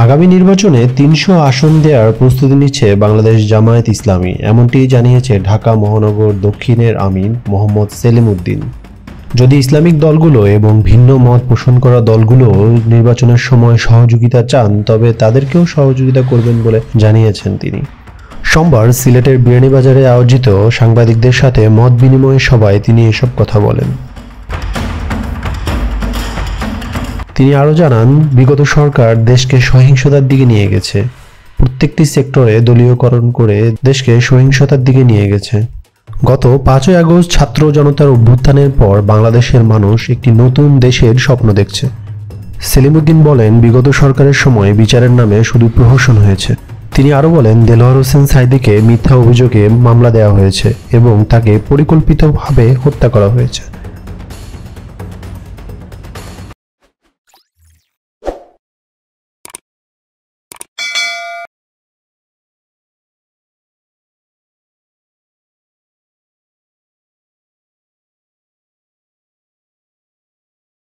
আগামী নির্বাচনে ৩০০ আসন দেওয়ার প্রস্তুতি নিচ্ছে বাংলাদেশ জামায়াত ইসলামী, এমনটি জানিয়েছে ঢাকা মহানগর দক্ষিণের আমির মোহাম্মদ সেলিম উদ্দিন। যদি ইসলামিক দলগুলো এবং ভিন্ন মত পোষণ করা দলগুলো নির্বাচনের সময় সহযোগিতা চান, তবে তাদেরকেও সহযোগিতা করবেন বলে জানিয়েছেন তিনি। সোমবার সিলেটের বিয়ানীবাজারে আয়োজিত সাংবাদিকদের সাথে মত বিনিময় সভায় তিনি এসব কথা বলেন। তিনি আরও জানান, বিগত সরকার দেশকে সহিংসতার দিকে নিয়ে গেছে, প্রত্যেকটি সেক্টরে দলীয়করণ করে দেশকে সহিংসতার দিকে নিয়ে গেছে। গত ৫ই আগস্ট ছাত্র জনতার অভ্যুত্থানের পর বাংলাদেশের মানুষ একটি নতুন দেশের স্বপ্ন দেখছে। সেলিম উদ্দিন বলেন, বিগত সরকারের সময় বিচারের নামে শুধু প্রহসন হয়েছে। তিনি আরও বলেন, দেলোয়ার হোসেন সাঈদীকে মিথ্যা অভিযোগে মামলা দেওয়া হয়েছে এবং তাকে পরিকল্পিতভাবে হত্যা করা হয়েছে।